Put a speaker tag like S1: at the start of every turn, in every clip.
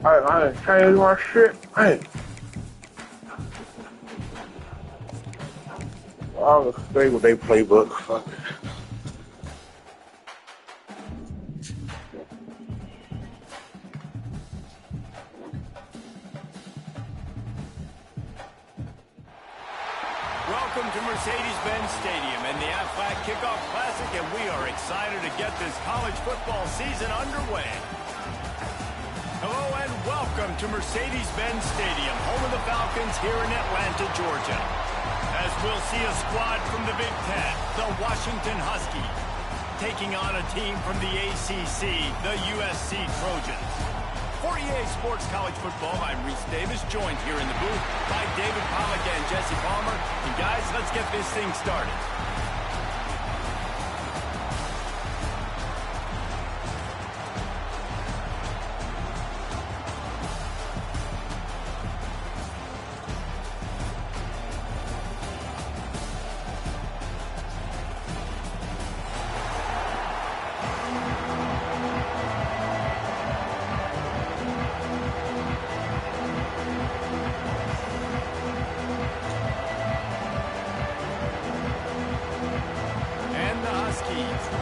S1: I didn't change my shit. Hey. I'll stay with their playbook. Fuck it.
S2: Welcome to Mercedes-Benz Stadium and the Aflac Kickoff Classic, and we are excited to get this college football season underway. Hello and welcome to Mercedes-Benz Stadium, home of the Falcons here in Atlanta, Georgia. As we'll see a squad from the Big Ten, the Washington Huskies, taking on a team from the ACC, the USC Trojans. For EA Sports College Football, I'm Reese Davis, joined here in the booth by David Pollack and Jesse Palmer. And guys, let's get this thing started.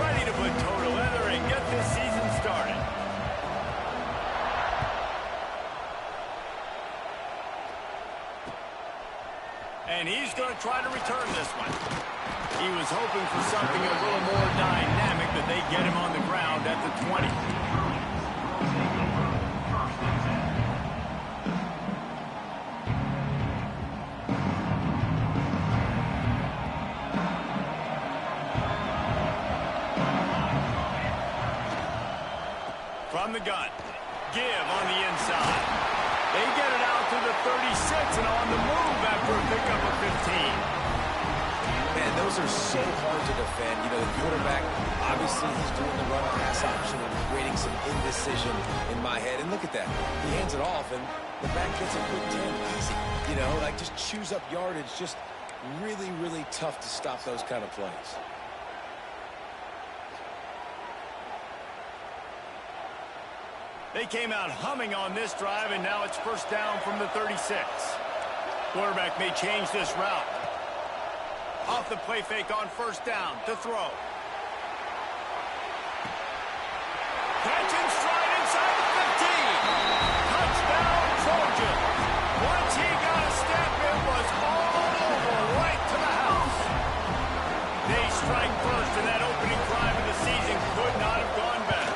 S2: Ready to put total leather and get this season started. And he's going to try to return this one. He was hoping for something a little more dynamic, but they get him on the ground at the 20. From the gun, give on the inside. They get it out to the 36 and on the move after a pickup of 15.
S3: Man, those are so hard to defend. You know, the quarterback, obviously he's doing the run-pass option and creating some indecision in my head. And look at that. He hands it off, and the back gets a quick 10. Easy. You know, like just chews up yardage. Just really, really tough to stop those kind of plays.
S2: They came out humming on this drive, and now it's first down from the 36. Quarterback may change this route. Off the play fake on first down to throw. Catch and stride inside the 15. Touchdown, Trojans. Once he got a step, it was all over right to the house. They strike first, and that opening drive of the season could not have gone better.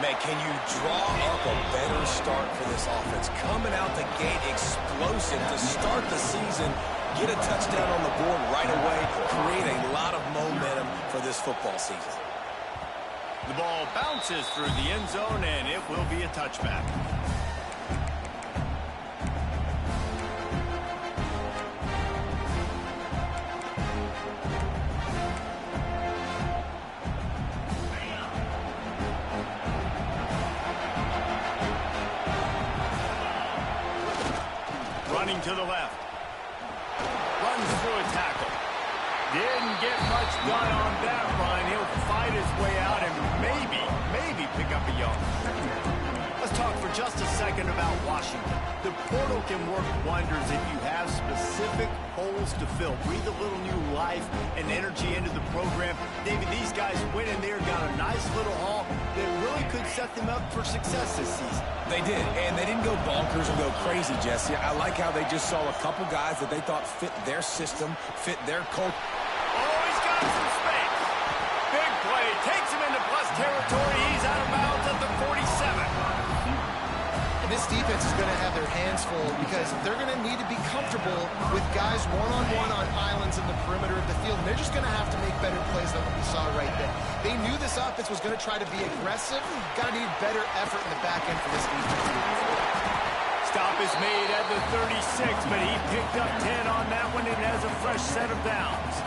S3: Man, can you draw up a better start for this offense? Coming out the gate explosive to start the season, get a touchdown on the board right away, create a lot of momentum for this football season.
S2: The ball bounces through the end zone, and it will be a touchback. Running to the left. Runs through a tackle. Didn't get much done on that run. He'll fight his way out and maybe pick up a yard. Let's talk for just a second about Washington. The portal can work wonders if you have specific holes to fill. Breathe a little new life and energy into the program. David, these guys went in there, got a nice little haul that really could set them up for success this season.
S3: They did, and they didn't go bonkers and go crazy, Jesse. I like how they just saw a couple guys that they thought fit their system, fit their culture.
S2: Oh, he's got some space. Big play. Takes him into plus territory. He's out of bounds at the 47.
S4: And this defense is going to have their hands full because they're going to need to be comfortable with guys one-on-one on islands in the perimeter of the field. And they're just going to have to make better plays than what we saw right there. They knew this offense was going to try to be aggressive. Got to need better effort in the back end for this defense.
S2: Stop is made at the 36, but he picked up 10 on that one and has a fresh set of downs.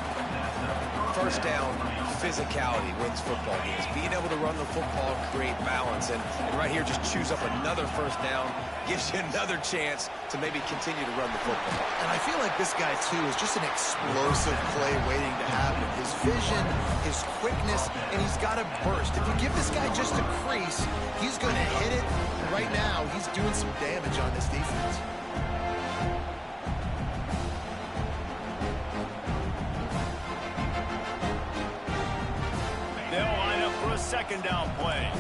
S3: First down, physicality wins football games. Being able to run the football, create balance, and right here just choose up another first down, gives you another chance to maybe continue to run the football.
S4: And I feel like this guy, too, is just an explosive play waiting to happen. His vision, his quickness, and he's got a burst. If you give this guy just a crease, he's going to hit it. And right now, he's doing some damage on this defense.
S2: They'll line up for a second down play.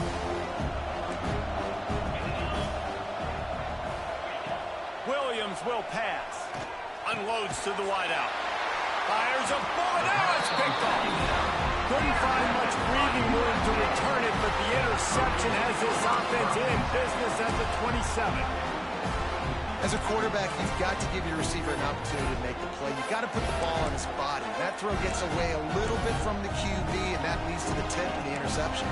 S2: Williams will pass. Unloads to the wideout. Fires a bullet. Now it's picked off. Couldn't find much breathing room to return it, but the interception has this offense in business at the 27.
S4: As a quarterback, you've got to give your receiver an opportunity to make the play. You've got to put the ball on his body. That throw gets away a little bit from the QB, and that leads to the tip and the interception.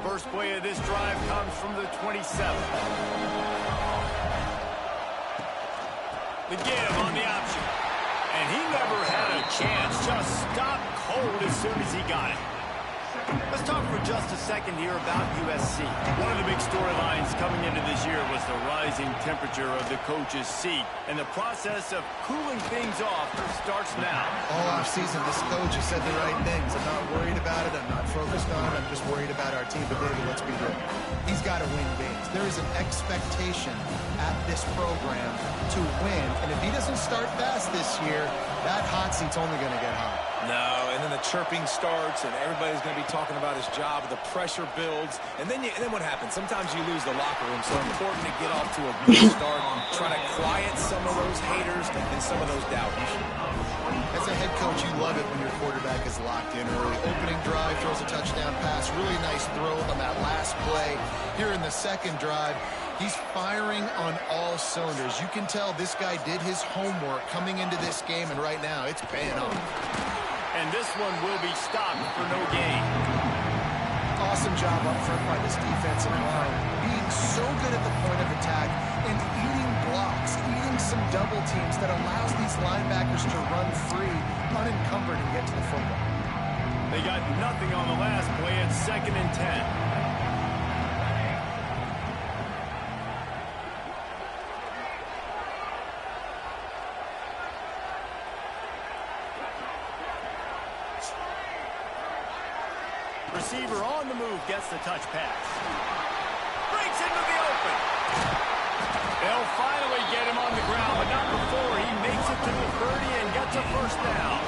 S2: First play of this drive comes from the 27. The give on the option. And he never had a chance. Just stopped cold as soon as he got it. Let's talk for just a second here about USC. One of the big storylines coming into this year was the rising temperature of the coach's seat. And the process of cooling things off starts now.
S4: All offseason, this coach has said the right things. I'm not worried about it. I'm not focused on it. I'm just worried about our team. But, David, let's be real. He's got to win games. There is an expectation at this program to win. And if he doesn't start fast this year, that hot seat's only going to get hot.
S3: No, and then the chirping starts, and everybody's going to be talking about his job. The pressure builds, and then what happens? Sometimes you lose the locker room, so it's important to get off to a good start, try to quiet some of those haters and some of those doubters.
S4: As a head coach, you love it when your quarterback is locked in early. Opening drive, throws a touchdown pass. Really nice throw on that last play. Here in the second drive, he's firing on all cylinders. You can tell this guy did his homework coming into this game, and right now it's paying off.
S2: And this one will be stopped for no gain.
S4: Awesome job up front by this defensive line. Being so good at the point of attack and eating blocks, eating some double teams that allows these linebackers to run free, unencumbered, and get to the football.
S2: They got nothing on the last play. It's 2nd and 10. Receiver on the move, gets the touch pass. Breaks into the open. They'll finally get him on the ground, but not before he makes it to the 30 and gets a first down.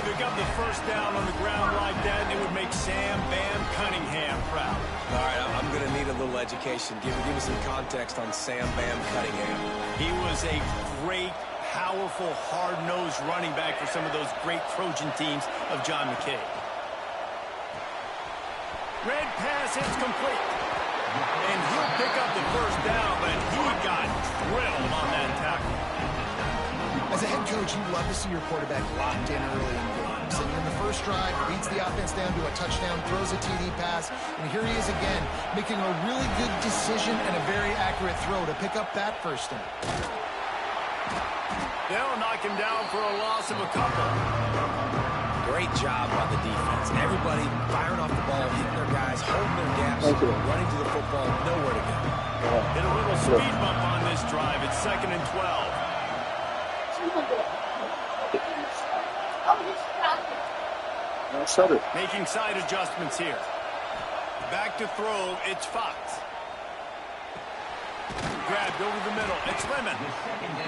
S2: Pick up the first down on the ground like that, and it would make Sam Bam Cunningham proud.
S3: All right, I'm going to need a little education. Give me some context on Sam Bam Cunningham.
S2: He was a great, powerful, hard-nosed running back for some of those great Trojan teams of John McKay. Red pass, it's complete. And he'll pick up the first down, but he got drilled on that tackle.
S4: As a head coach, you love to see your quarterback locked in early in games. And in the first drive, leads the offense down to a touchdown, throws a TD pass, and here he is again, making a really good decision and a very accurate throw to pick up that first down.
S2: They'll knock him down for a loss of a couple.
S3: Great job by the defense. Everybody firing off the ball, hitting their guys, holding their gaps, running to the football, nowhere to go.
S2: Hit a little speed bump on this drive. It's 2nd and 12. Making side adjustments here. Back to throw, it's Fox. Grabbed over the middle, it's Lemon.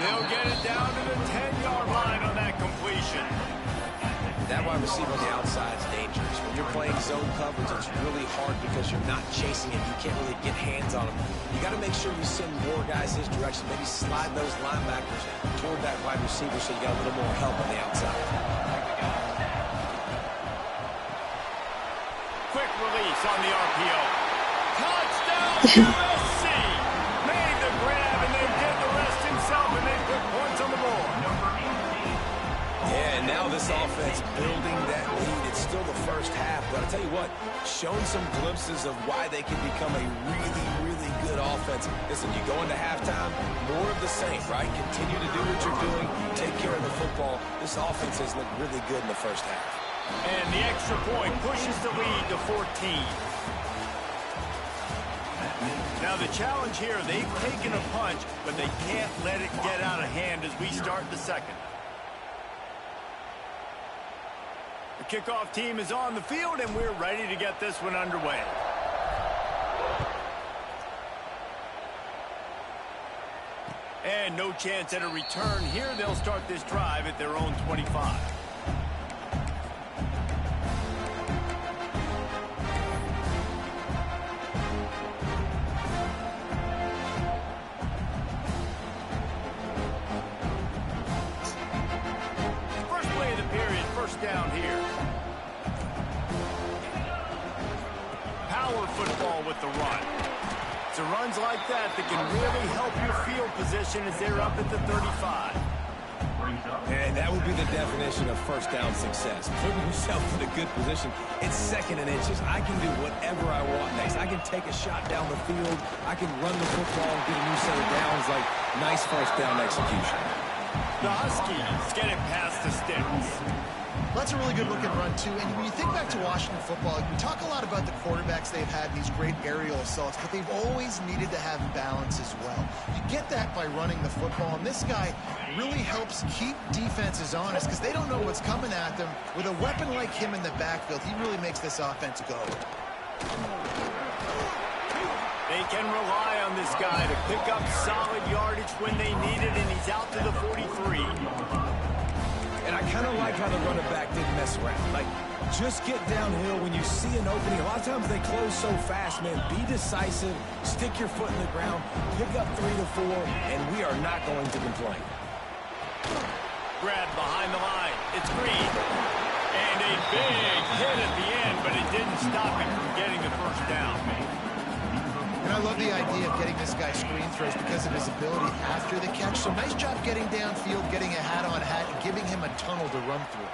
S2: They'll get it down to the 10-yard line on that completion.
S3: That wide receiver on the outside is dangerous. When you're playing zone coverage, it's really hard because you're not chasing him. You can't really get hands on him. You got to make sure you send more guys his direction. Maybe slide those linebackers toward that wide receiver so you got a little more help on the outside.
S2: Quick release on the RPO. Touchdown USC! Made the grab and then did the rest himself, and they put points on the board.
S3: Yeah, and now this offense building that lead. It's still the first half, but I'll tell you what, shown some glimpses of why they can become a really, really good offense. Listen, you go into halftime, more of the same, right? Continue to do what you're doing, take care of the football. This offense has looked really good in the first half.
S2: And the extra point pushes the lead to 14. Now the challenge here, they've taken a punch, but they can't let it get out of hand as we start the second. The kickoff team is on the field, and we're ready to get this one underway. And no chance at a return here. They'll start this drive at their own 25. Down here. Power football with the run. So runs like that can really help your field position as they're up at the 35.
S3: And that would be the definition of first down success. Putting yourself in a good position. It's 2nd and inches. I can do whatever I want next. I can take a shot down the field. I can run the football and get a new set of downs. Like, nice first down execution.
S2: The Huskies get it past the sticks.
S4: That's a really good-looking run, too. And when you think back to Washington football, we talk a lot about the quarterbacks they've had, these great aerial assaults, but they've always needed to have balance as well. You get that by running the football, and this guy really helps keep defenses honest because they don't know what's coming at them. With a weapon like him in the backfield, he really makes this offense go.
S2: They can rely on this guy to pick up solid yardage when they need it, and he's out to the 43.
S3: And I kind of like how the running back didn't mess around. Like, just get downhill when you see an opening. A lot of times they close so fast, man. Be decisive, stick your foot in the ground, pick up 3 to 4, and we are not going to complain.
S2: Grab behind the line. It's Green. And a big hit at the end, but it didn't stop him from getting the first down.
S4: And I love the idea of getting this guy screen throws because of his ability after the catch. So nice job getting downfield, getting a hat-on-hat, and giving him a tunnel to run through.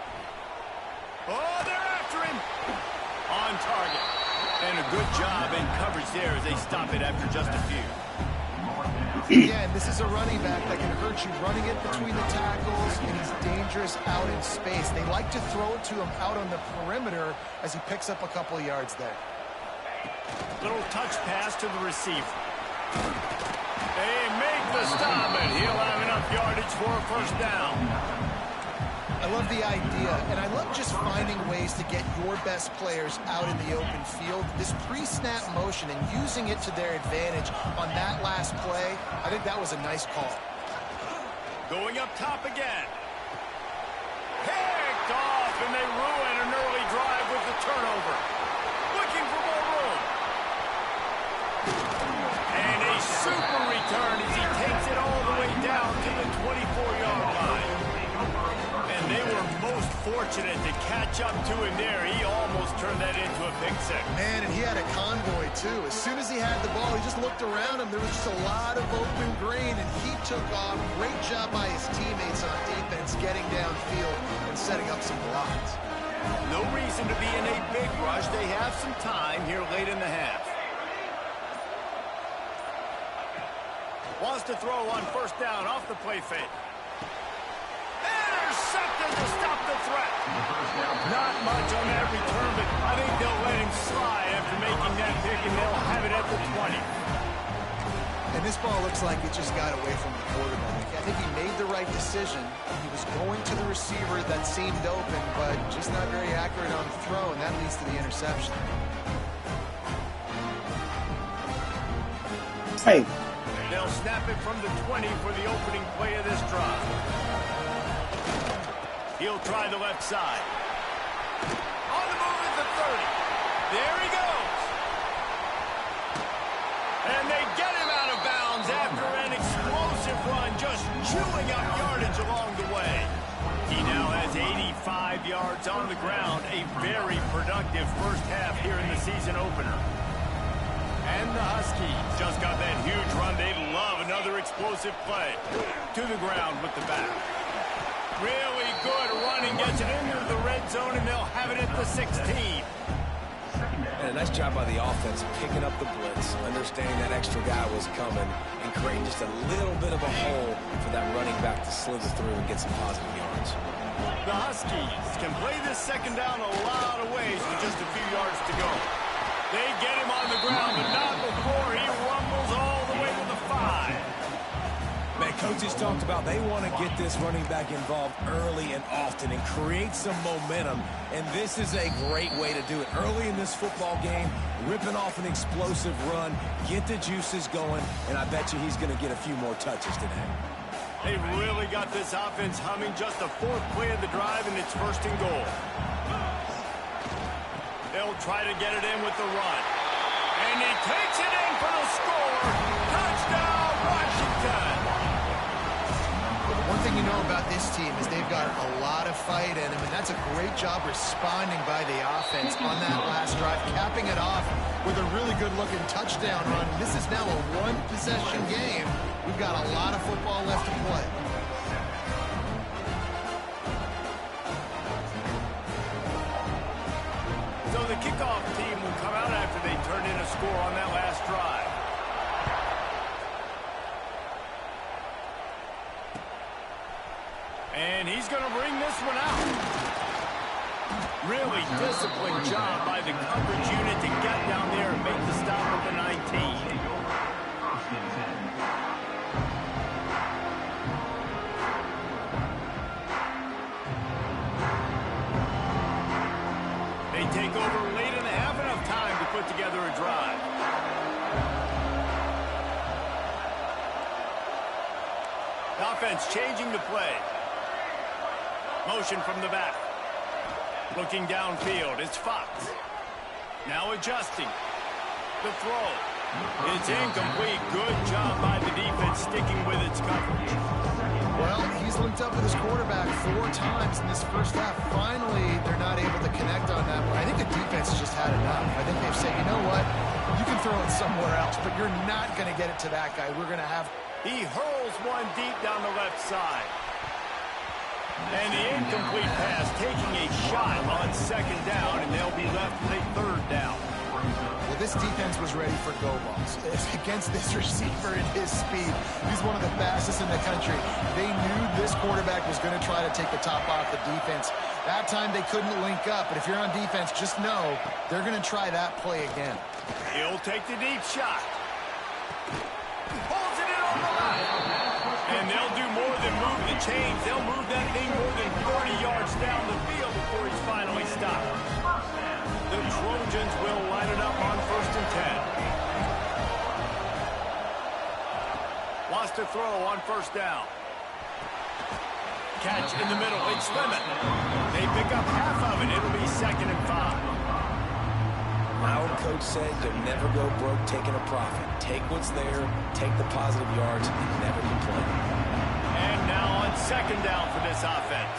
S2: Oh, they're after him. On target. And a good job in coverage there as they stop it after just a few.
S4: Again, this is a running back that can hurt you running it between the tackles, and he's dangerous out in space. They like to throw it to him out on the perimeter as he picks up a couple of yards there.
S2: Little touch pass to the receiver. They make the stop, and he'll have enough yardage for a first down.
S4: I love the idea, and I love just finding ways to get your best players out in the open field. This pre-snap motion and using it to their advantage on that last play, I think that was a nice call.
S2: Going up top again. Picked off, and they ruin an early drive with the turnover. Looking for more room. And a super return as he takes it all the way down to the 24-yard line. And they were most fortunate to catch up to him there. He almost turned that into a pick six.
S4: Man, and he had a convoy, too. As soon as he had the ball, he just looked around him. There was just a lot of open green, and he took off. Great job by his teammates on defense, getting downfield and setting up some blocks.
S2: No reason to be in a big rush. They have some time here late in the half. Wants to throw on first down off the play fake. Intercepted to stop the threat. Not much on that return, but I think they'll let him slide after making that pick, and they'll have it at the 20.
S4: And this ball looks like it just got away from the quarterback. I think he made the right decision. He was going to the receiver that seemed open, but just not very accurate on the throw, and that leads to the interception.
S1: Hey.
S2: They'll snap it from the 20 for the opening play of this drive. He'll try the left side. On the move at the 30. There he goes. And they get him out of bounds after an explosive run, just chewing up yardage along the way. He now has 85 yards on the ground, a very productive first half here in the season opener. And the Huskies just got that huge run. They love another explosive play. To the ground with the back. Really good running, gets it into the red zone, and they'll have it at the 16.
S3: And a nice job by the offense picking up the blitz, understanding that extra guy was coming, and creating just a little bit of a hole for that running back to slither through and get some positive yards.
S2: The Huskies can play this second down a lot of ways with just a few yards to go. They get him on the ground, but not before he rumbles all the way to the 5.
S3: Man, coaches talked about they want to get this running back involved early and often and create some momentum, and this is a great way to do it. Early in this football game, ripping off an explosive run, get the juices going, and I bet you he's going to get a few more touches today.
S2: They really got this offense humming. Just the 4th play of the drive, and it's 1st and goal. They'll try to get it in with the run. And he takes it in for the score. Touchdown, Washington.
S4: One thing you know about this team is they've got a lot of fight in them, and that's a great job responding by the offense on that last drive, capping it off with a really good-looking touchdown run. This is now a one-possession game. We've got a lot of football left to play.
S2: So the kickoff team will come out after they turn in a score on that last drive. And he's going to bring this one out. Really disciplined job by the coverage unit to get down there and make the stop at the 19. They take over late and have enough time to put together a drive. The offense changing the play. Motion from the back. Looking downfield, it's Fox. Now adjusting. The throw. It's incomplete. Good job by the defense sticking with its coverage.
S4: Well, he's linked up with his quarterback 4 times in this first half. Finally, they're not able to connect on that one. I think the defense just had enough. I think they've said, you know what? You can throw it somewhere else, but you're not going to get it to that guy. We're going to have...
S2: He hurls one deep down the left side. And the incomplete pass taking a shot on 2nd down, and they'll be left with a 3rd down.
S4: Well, this defense was ready for go balls. Against this receiver and his speed, he's one of the fastest in the country. They knew this quarterback was going to try to take the top off the defense. That time they couldn't link up, but if you're on defense, just know they're going to try that play again.
S2: He'll take the deep shot. Pulls it in on the left. And they'll do more than move the chains. They'll move that thing more than 40 yards down the field before he's finally stopped. The Trojans will line it up on 1st and 10. Lost a throw on 1st down. Catch in the middle. It's Lemon. They pick up half of it. It'll be 2nd and 5.
S3: Our coach said you'll never go broke taking a profit. Take what's there, take the positive yards, and never complain.
S2: And now on 2nd down for this offense.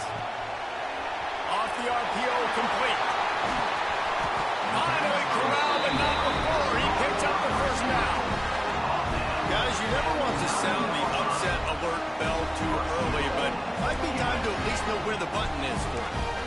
S2: Off the RPO, complete. Finally corralled, but not before he picks up the 1st down. Guys, you never want to sound the upset alert bell too early, but might be time to at least know where the button is for it.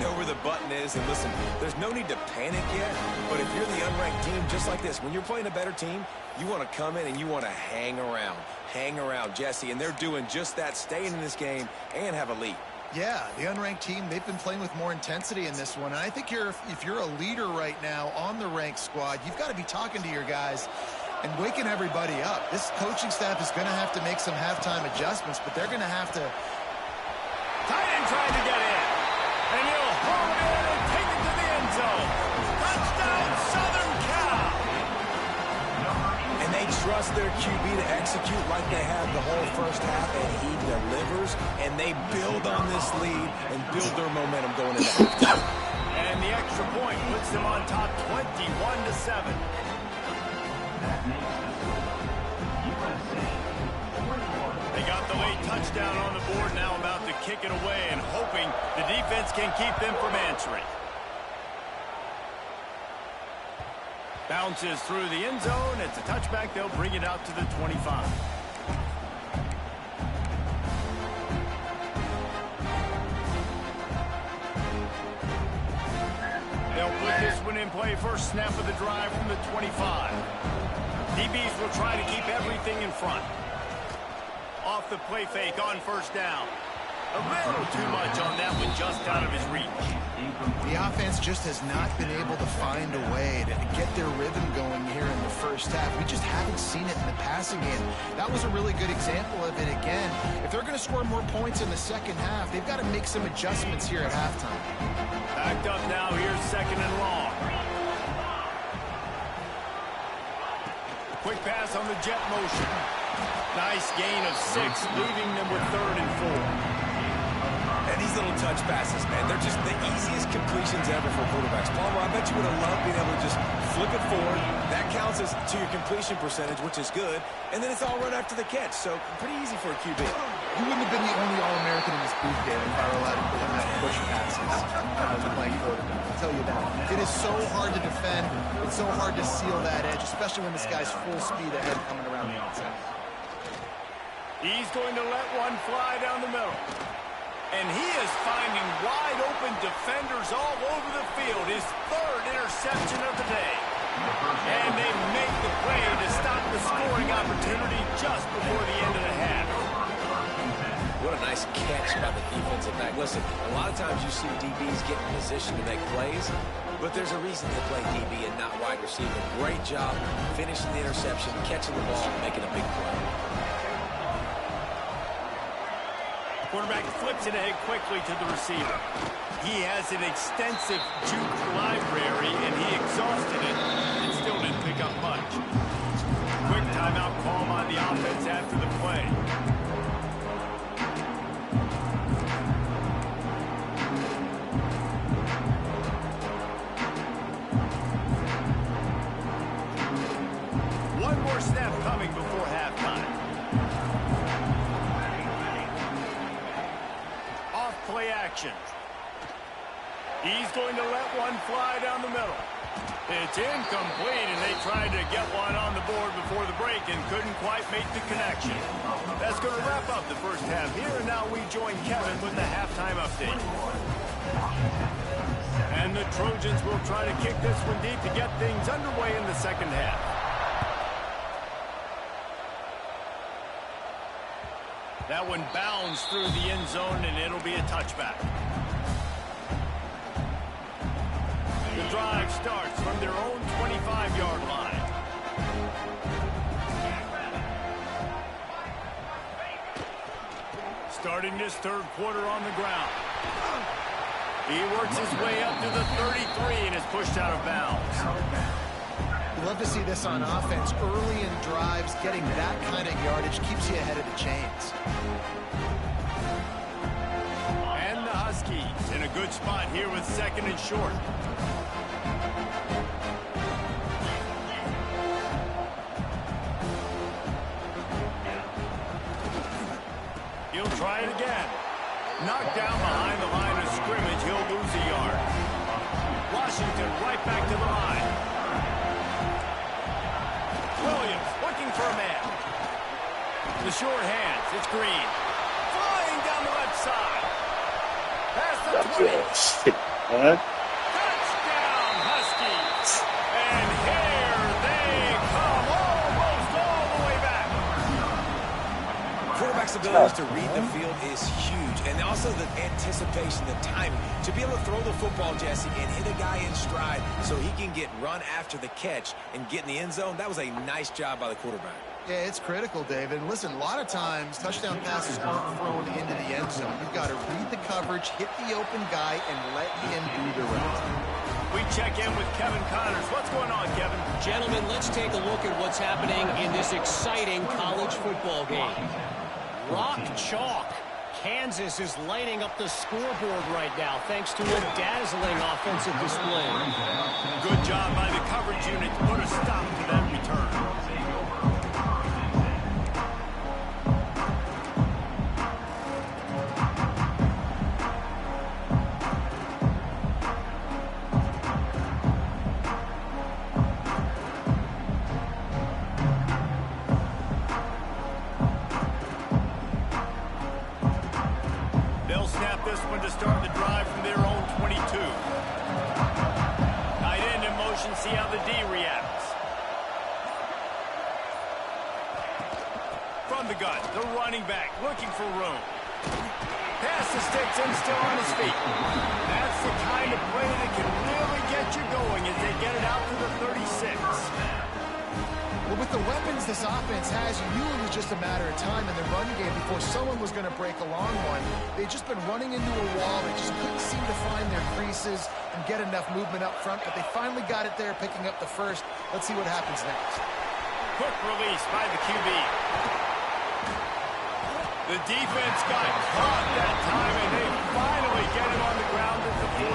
S3: Know where the button is, and listen, there's no need to panic yet, but if you're the unranked team, just like this, when you're playing a better team, you want to come in and you want to hang around Jesse, and they're doing just that, staying in this game and have a lead.
S4: Yeah, the unranked team, they've been playing with more intensity in this one, and I think if you're a leader right now on the ranked squad, you've got to be talking to your guys and waking everybody up. This coaching staff is going to have to make some halftime adjustments, but they're going to have to...
S2: Tight end trying to get in. And he'll haul it in and take it to the end zone. Touchdown, Southern Cal.
S3: And they trust their QB to execute like they have the whole first half, and he delivers, and they build on this lead and build their momentum going into halftime.
S2: And the extra point puts them on top 21-7. They got the late touchdown on the board, now about to kick it away and hoping the defense can keep them from answering. Bounces through the end zone. It's a touchback. They'll bring it out to the 25. this one in play, first snap of the drive from the 25. DBs will try to keep everything in front. Off the play fake on first down. A little too much on that one, just out of his reach.
S4: The offense just has not been able to find a way to get their rhythm going here in the first half. We just haven't seen it in the passing game. That was a really good example of it again. If they're going to score more points in the second half, they've got to make some adjustments here at halftime.
S2: Backed up now, here's second and long. Quick pass on the jet motion. Nice gain of 6, leaving them with 3rd and 4.
S3: And these little touch passes, man, they're just the easiest completions ever for quarterbacks. Palmer, I bet you would have loved being able to just flip it forward. That counts as to your completion percentage, which is good. And then it's all run after the catch, so pretty easy for a QB.
S4: You wouldn't have been the only All-American in this booth game if I were allowed to put in that push passes when I was playing quarterback. I'll tell you that. It is so hard to defend. It's so hard to seal that edge, especially when this guy's full speed ahead coming around the outside.
S2: He's going to let one fly down the middle. And he is finding wide-open defenders all over the field. His 3rd interception of the day. And they make the play to stop the scoring opportunity just before the end of the half.
S3: What a nice catch by the defensive back. Listen, a lot of times you see DBs get in position to make plays, but there's a reason they play DB and not wide receiver. Great job finishing the interception, catching the ball, and making a big play.
S2: Quarterback flips it ahead quickly to the receiver. He has an extensive juke library, and he exhausted it and still didn't pick up much. Quick timeout call on the offense after the play. One more snap coming before halftime. Play action. He's going to let one fly down the middle. It's incomplete, and they tried to get one on the board before the break and couldn't quite make the connection. That's going to wrap up the first half here, and now we join Kevin with the halftime update. And the Trojans will try to kick this one deep to get things underway in the second half. That one bounds through the end zone, and it'll be a touchback. The drive starts from their own 25-yard line. Starting this 3rd quarter on the ground. He works his way up to the 33 and is pushed out of bounds.
S4: Love to see this on offense. Early in drives, getting that kind of yardage keeps you ahead of the chains.
S2: And the Huskies in a good spot here with 2nd and short. He'll try it again. Knocked down behind the line of scrimmage. He'll lose a yard. Washington right back to the line. Williams looking for a man. The short hands. It's Green. Flying down the left side. Past the 20. Touchdown, Huskies. And here they come. Almost all the way back.
S3: Quarterback's ability to read the field is huge. And also the anticipation, the timing. To be able to throw the football, Jesse, and hit a guy in stride so he can get run after the catch and get in the end zone, that was a nice job by the quarterback.
S4: Yeah, it's critical, David. And listen, a lot of times, touchdown passes aren't thrown into the end zone. You've got to read the coverage, hit the open guy, and let him do the rest.
S2: We check in with Kevin Connors. What's going on, Kevin?
S5: Gentlemen, let's take a look at what's happening in this exciting college football game. Rock chalk. Kansas is lighting up the scoreboard right now thanks to a dazzling offensive display.
S2: Good job by the coverage unit to put a stop to that return. They'll snap this one to start the drive from their own 22. Tight looking for room. Pass the sticks and still on his feet. That's the kind of play that can really get you going as they get it out to the 36.
S4: Well, with the weapons this offense has, you knew it was just a matter of time in the run game before someone was going to break a long one. They'd just been running into a wall. They just couldn't seem to find their creases and get enough movement up front, but they finally got it there, picking up the first. Let's see what happens next.
S2: Quick release by the QB. The defense got caught that time, and they finally get him on the ground at the 41.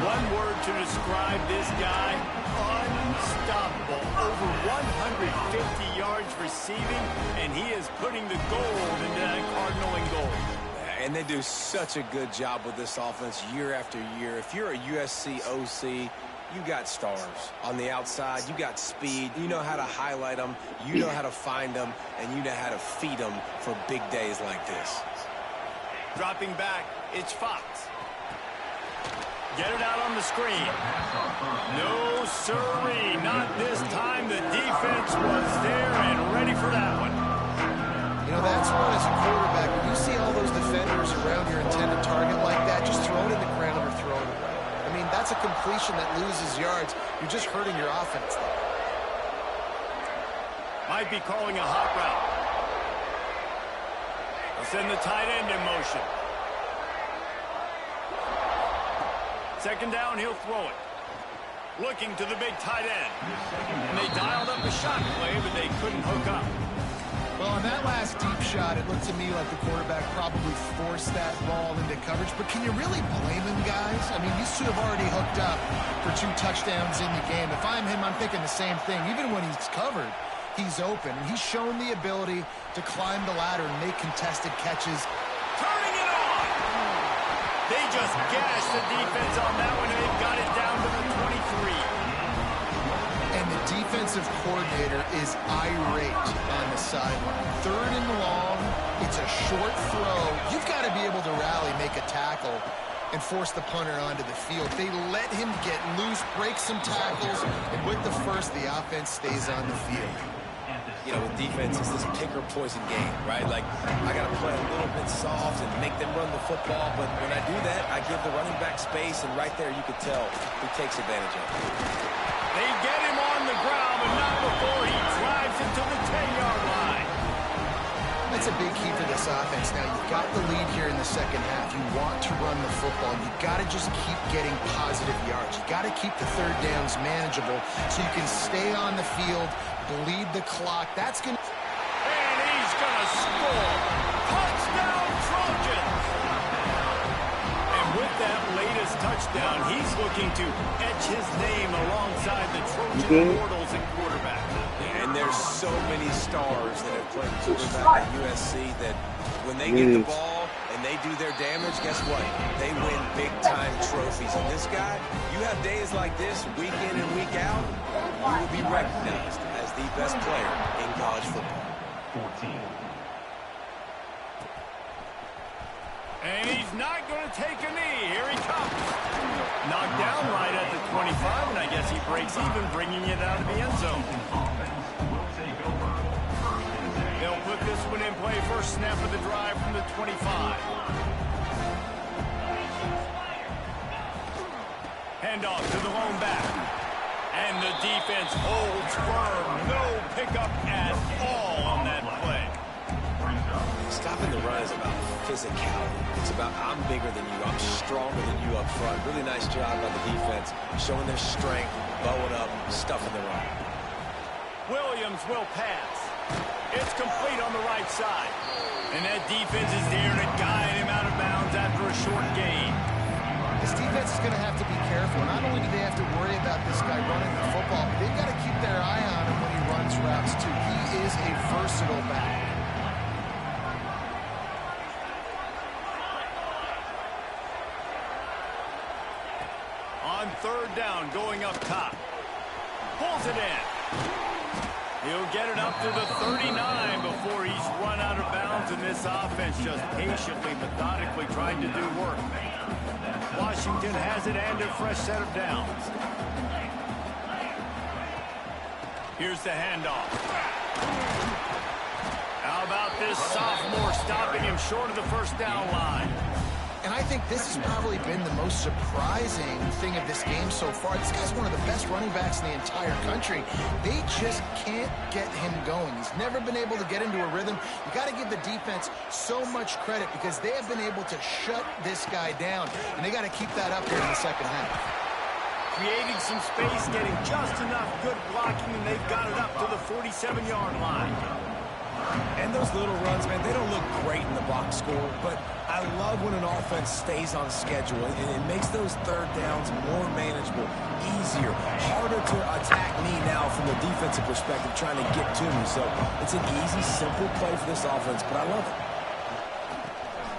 S2: One word to describe this guy: unstoppable. Over 150 yards receiving, and he is putting the gold into that Cardinal and gold.
S3: And they do such a good job with this offense year after year. If you're a USC OC, you got stars. On the outside, you got speed. You know how to highlight them. You know how to find them. And you know how to feed them for big days like this.
S2: Dropping back, it's Fox. Get it out on the screen. No, sirree. Not this time. The defense was there and ready for that one.
S4: You know, that's one as a quarterback. When you see all those defenders around your intended target like that, just throw it in the ground or throw it away. I mean, that's a completion that loses yards. You're just hurting your offense there.
S2: Might be calling a hot route. They'll send the tight end in motion. Second down, he'll throw it. Looking to the big tight end. And they dialed up a shot play, but they couldn't hook up.
S4: Well, on that last deep shot, it looked to me like the quarterback probably forced that ball into coverage. But can you really blame him, guys? I mean, these two have already hooked up for 2 touchdowns in the game. If I'm him, I'm thinking the same thing. Even when he's covered, he's open. And he's shown the ability to climb the ladder and make contested catches.
S2: Turning it on! They just gashed the defense on that one, and they've got it down to the 23.
S4: And the defensive coordinator is irate on the sideline. Third and long, it's a short throw. You've got to be able to rally, make a tackle, and force the punter onto the field. They let him get loose, break some tackles, and with the first, the offense stays on the field.
S3: You know, with defense, it's this pick or poison game, right? Like, I got to play a little bit soft and make them run the football, but when I do that, I give the running back space, and right there you could tell who takes advantage of it.
S2: They get him on the ground, but not before he drives it to the 10-yard line.
S4: That's a big key for this offense. Now, you've got the lead here in the second half. You want to run the football. You've got to just keep getting positive yards. You've got to keep the third downs manageable so you can stay on the field, bleed the clock. That's going to...
S2: And he's going to score. Touchdown, Trojans! And with that latest touchdown, he's looking to etch his name alongside the Trojan Immortals at quarterback.
S3: And there's so many stars that have played quarterback at USC that when they get the ball and they do their damage, guess what? They win big-time trophies. And this guy, you have days like this, week in and week out, you will be recognized as the best player in college football.
S6: 14.
S2: And he's not going to take a knee. Here he comes. Knocked down right at the 25, and I guess he breaks even, bringing it out of the end zone. They'll put this one in play. First snap of the drive from the 25. Handoff to the lone back. And the defense holds firm. No pickup at all on that play.
S3: Stopping the run is about physicality. It's about I'm bigger than you. I'm stronger than you up front. Really nice job by the defense, showing their strength, bowing up, stuffing the run.
S2: Williams will pass. It's complete on the right side. And that defense is there to guide him out of bounds after a short gain.
S4: This defense is going to have to be careful. Not only do they have to worry about this guy running the football, but they've got to keep their eye on him when he runs routes, too. He is a versatile back.
S2: On third down, going up top. Pulls it in. He'll get it up to the 39 before he's run out of bounds, and this offense just patiently, methodically trying to do work. Washington has it and a fresh set of downs. Here's the handoff. How about this sophomore stopping him short of the first down line?
S4: And I think this has probably been the most surprising thing of this game so far. This guy's one of the best running backs in the entire country. They just can't get him going. He's never been able to get into a rhythm. You got to give the defense so much credit because they have been able to shut this guy down, and they got to keep that up here in the second half.
S2: Creating some space, getting just enough good blocking, and they've got it up to the 47-yard line.
S3: And those little runs, man, they don't look great in the box score, but I love when an offense stays on schedule, and it makes those third downs more manageable, easier, harder to attack me now from the defensive perspective trying to get to me. So it's an easy, simple play for this offense, but I love it.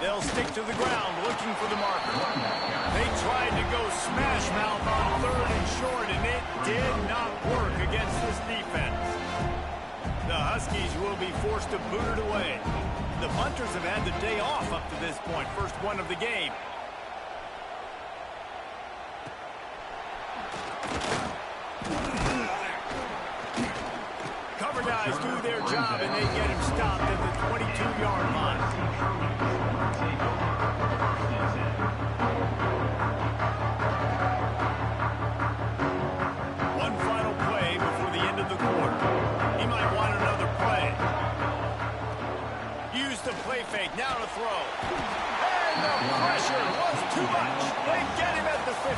S2: They'll stick to the ground looking for the marker. They tried to go smash mouth on third and short, and it did not work against this defense. The Huskies will be forced to boot it away. The punters have had the day off up to this point. First one of the game. Cover guys do their job, and they get him stopped at the 22-yard line. One final play before the end of the quarter. He might want another play. Use the play fake, now to throw. And the pressure was too much. They get him at the 15.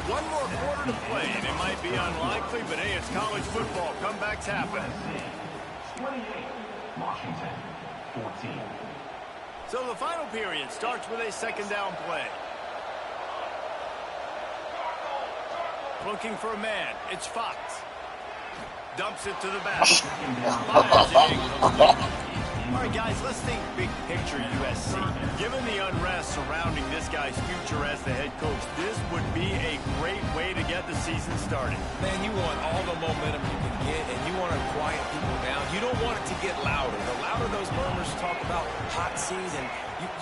S2: One more quarter to play, and it might be unlikely, but hey, it's college football. Comebacks happen.
S6: 28, Washington, 14.
S2: So the final period starts with a second down play. Looking for a man. It's Fox. Dumps it to the back. All right, guys, let's think big picture USC. Given the unrest surrounding this guy's future as the head coach, this would be a great way to get the season started.
S3: Man, you want all the momentum you can get, and you want to quiet people down. You don't want it to get louder. The louder those murmurs talk about hot seat, and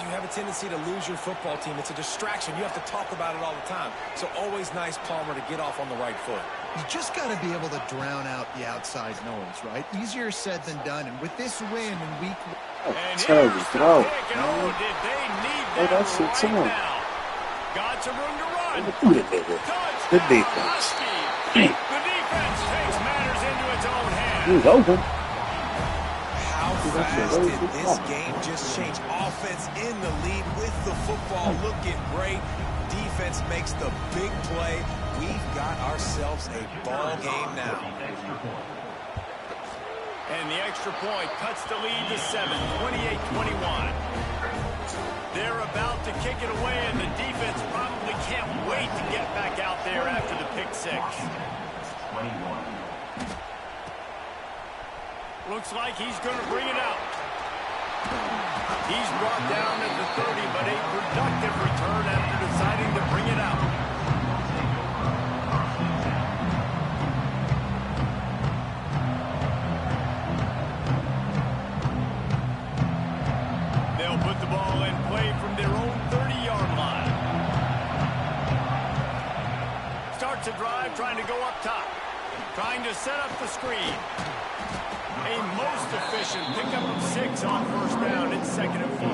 S3: you have a tendency to lose your football team. It's a distraction. You have to talk about it all the time. So always nice, Palmer, to get off on the right foot.
S4: You just got to be able to drown out the outside noise, right? Easier said than done. And with this win in week
S2: and
S1: terrible throw.
S2: Oh, did they need that
S1: that's it,
S2: right
S1: on.
S2: now? Got some room to run.
S1: Good defense.
S2: The defense takes matters into its own hands.
S1: He's open.
S3: How fast did this game just change? Offense in the lead with the football looking great. Defense makes the big play. We've got ourselves a ball game now.
S2: And the extra point cuts the lead to 7, 28-21. They're about to kick it away, and the defense probably can't wait to get back out there after the pick six.
S6: 21.
S2: Looks like he's going to bring it out. He's brought down at the 30, but a productive return after deciding to bring it out. They'll put the ball in play from their own 30-yard line. Starts a drive trying to go up top. Trying to set up the screen. A most efficient pickup of 6 on first down. It's 2nd and 4.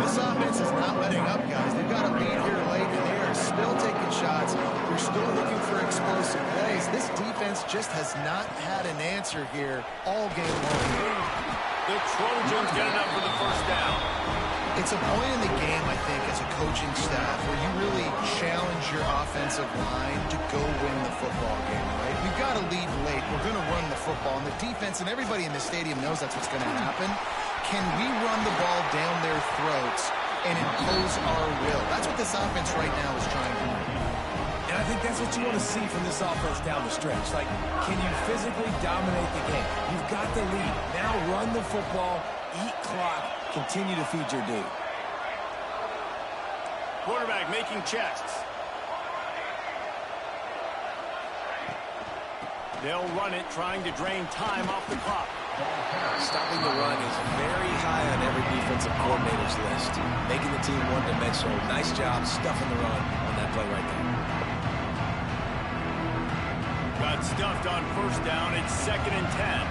S4: This offense is not letting up, guys. They've got a lead here late, and they are still taking shots. They're still looking for explosive plays. This defense just has not had an answer here all game long.
S2: The Trojans get it up for the first down.
S4: It's a point in the game, I think, as a coaching staff where you really challenge your offensive line to go win the football game, right? We've got a lead late. We're going to run the football. And the defense and everybody in the stadium knows that's what's going to happen. Can we run the ball down their throats and impose our will? That's what this offense right now is trying to do.
S3: And I think that's what you want to see from this offense down the stretch. Like, can you physically dominate the game? You've got the lead. Now run the football, eat clock, continue to feed your dude.
S2: Quarterback making checks. They'll run it, trying to drain time off the clock.
S3: Stopping the run is very high on every defensive coordinator's list. Making the team one-dimensional. Nice job stuffing the run on that play right there.
S2: Got stuffed on first down. It's 2nd and 10.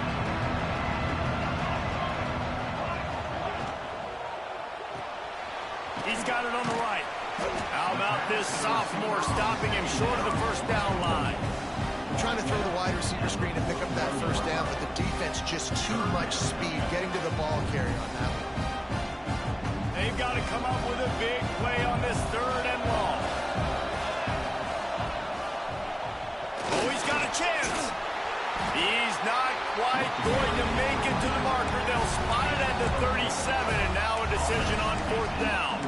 S2: He's got it on the right. How about this sophomore stopping him short of the first down line?
S4: Trying to throw the wide receiver screen and pick up that first down, but the defense just too much speed getting to the ball carrier on that one.
S2: They've got to come up with a big play on this 3rd and long. Oh, he's got a chance. He's not quite going to make it to the marker. They'll spot it at the 37, and now a decision on 4th down.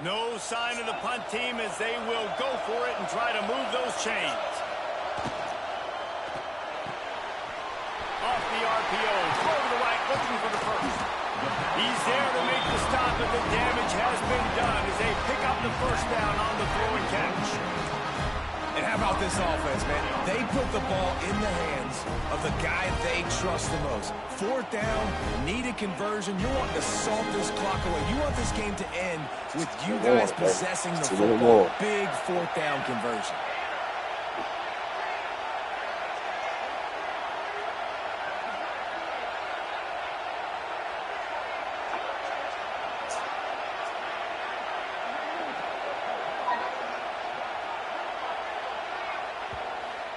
S2: No sign of the punt team as they will go for it and try to move those chains. Off the RPO, throw to the right, looking for the first. He's there to make the stop, but the damage has been done as they pick up the first down on the throw and catch.
S3: And how about this offense, man? They put the ball in the hands of the guy they trust the most. 4th down, needed conversion. You want to salt this clock away. You want this game to end with you guys possessing the football. Big 4th down conversion.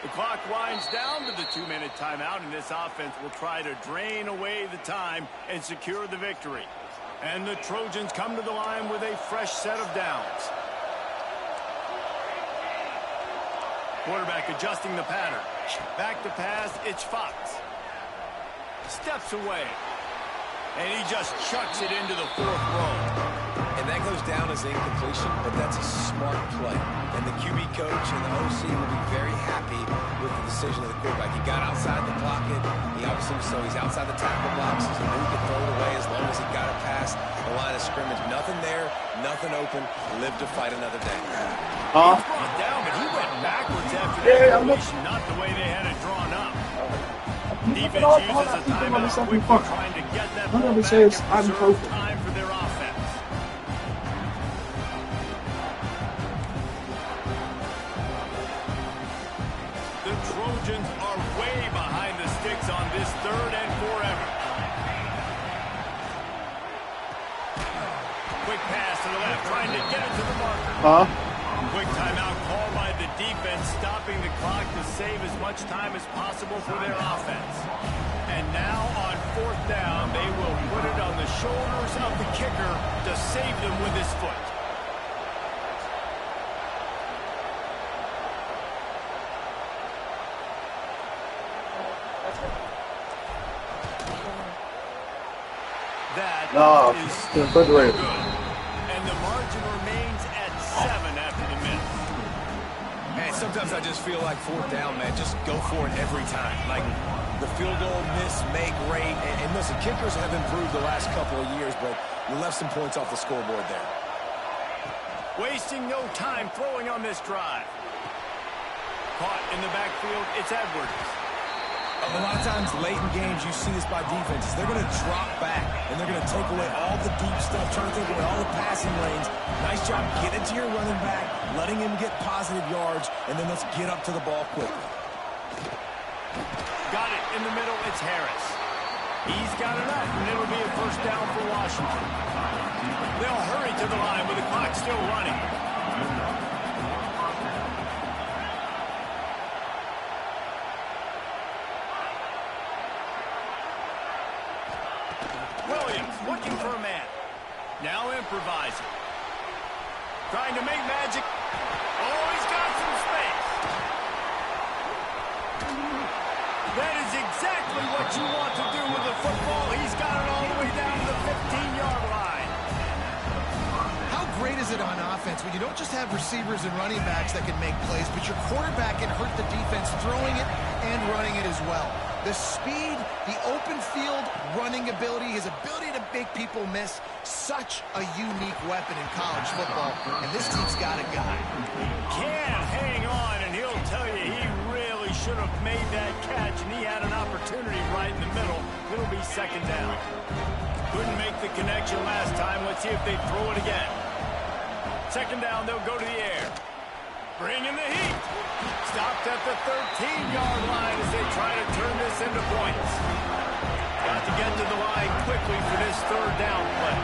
S2: The clock winds down to the 2-minute timeout, and this offense will try to drain away the time and secure the victory. And the Trojans come to the line with a fresh set of downs. Quarterback adjusting the pattern. Back to pass, it's Fox. Steps away. And he just chucks it into the 4th row.
S3: And that goes down as incompletion, but that's a smart play. And the QB coach and the OC will be very happy with the decision of the quarterback. He got outside the pocket. He obviously, so he's outside the tackle boxes. He knew he could throw it away as long as he got it past the line of scrimmage. Nothing there, nothing open. Live to fight another day.
S2: He's brought down, but he went backwards after that completion, not the way they had it drawn up. Defense uses a timeout quickly, trying to get that ball back and preserve time for their offense. The Trojans are way behind the sticks on this 3rd and forever. Quick pass to the left, trying to get it to the marker. Quick timeout called by the defense, stopping the clock to save as much time as possible for their offense. And now on 4th down, they will put it on the shoulders of the kicker to save them with his foot. That is good. And the margin remains at 7 after the miss.
S3: Man, sometimes I just feel like 4th down, man. Just go for it every time. Like the field goal, miss, make, rate. And listen, kickers have improved the last couple of years, but you left some points off the scoreboard there.
S2: Wasting no time throwing on this drive. Caught in the backfield, it's Edwards.
S3: A lot of times late in games, you see this by defenses. They're going to drop back, and they're going to take away all the deep stuff, trying to take away all the passing lanes. Nice job getting to your running back, letting him get positive yards, and then let's get up to the ball quickly.
S2: Got it in the middle, it's Harris. He's got enough, and it'll be a first down for Washington. They'll hurry to the line with the clock still running. Williams looking for a man. Now improvising. Trying to make magic. Oh, he's got some space. That is exactly what you want to do with the football. He's got it all the way down to the 15-yard line.
S4: How great is it on offense when you don't just have receivers and running backs that can make plays, but your quarterback can hurt the defense throwing it and running it as well. The speed, the open field running ability, his ability to make people miss, such a unique weapon in college football, and this team's got a guy.
S2: Can't hang on, and he'll tell you he really should have made that catch, and he had an opportunity right in the middle. It'll be second down. Couldn't make the connection last time. Let's see if they throw it again. Second down, they'll go to the air. Bring in the heat. Stopped at the 13-yard line as they try to turn this into points. Got to get to the line quickly for this third down play.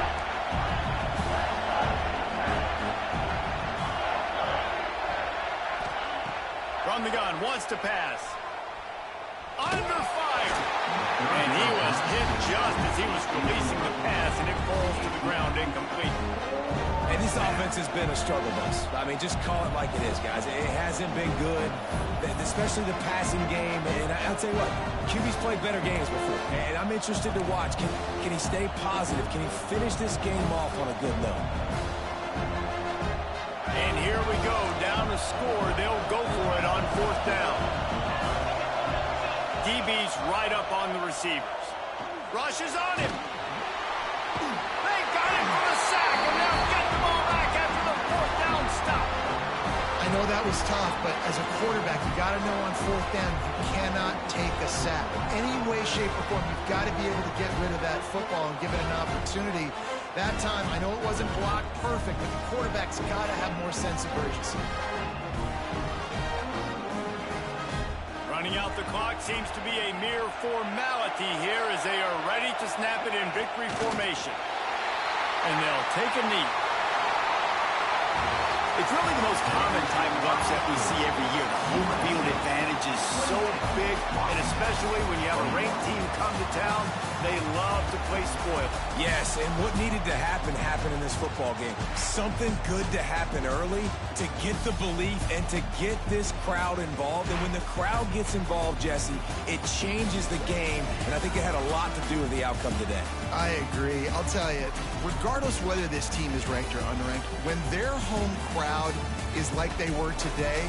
S2: From the gun, wants to pass. Under fire. And he was hit just as he was releasing the pass, and it falls to the ground incomplete.
S3: And this offense has been a struggle bus. I mean, just call it like it is, guys. It hasn't been good, especially the passing game. And I'll tell you what, QB's played better games before. And I'm interested to watch. Can he stay positive? Can he finish this game off on a good note?
S2: And here we go, down to score. They'll go for it on fourth down. DB's right up on the receivers. Rushes on him. They got him for a sack, and they'll get the ball back after the fourth down stop.
S4: I know that was tough, but as a quarterback, you got to know on fourth down, you cannot take a sack. Any way, shape, or form, you've got to be able to get rid of that football and give it an opportunity. That time, I know it wasn't blocked perfect, but the quarterback's got to have more sense of urgency.
S2: Running out the clock seems to be a mere formality here as they are ready to snap it in victory formation. And they'll take a knee. It's really the most common type of upset we see every year. The home field advantage is so big, and especially when you have a ranked team come to town, they love to play spoiler.
S3: Yes, and what needed to happen happened in this football game. Something good to happen early to get the belief and to get this crowd involved. And when the crowd gets involved, Jesse, it changes the game, and I think it had a lot to do with the outcome today.
S4: I agree. I'll tell you, regardless whether this team is ranked or unranked, when their home crowd is like they were today,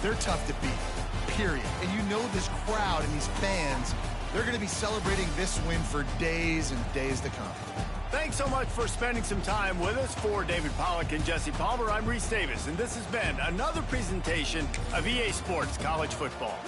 S4: they're tough to beat, period. And you know this crowd and these fans, they're going to be celebrating this win for days and days to come.
S2: Thanks so much for spending some time with us. For David Pollack and Jesse Palmer, I'm Reese Davis, and this has been another presentation of EA Sports College Football.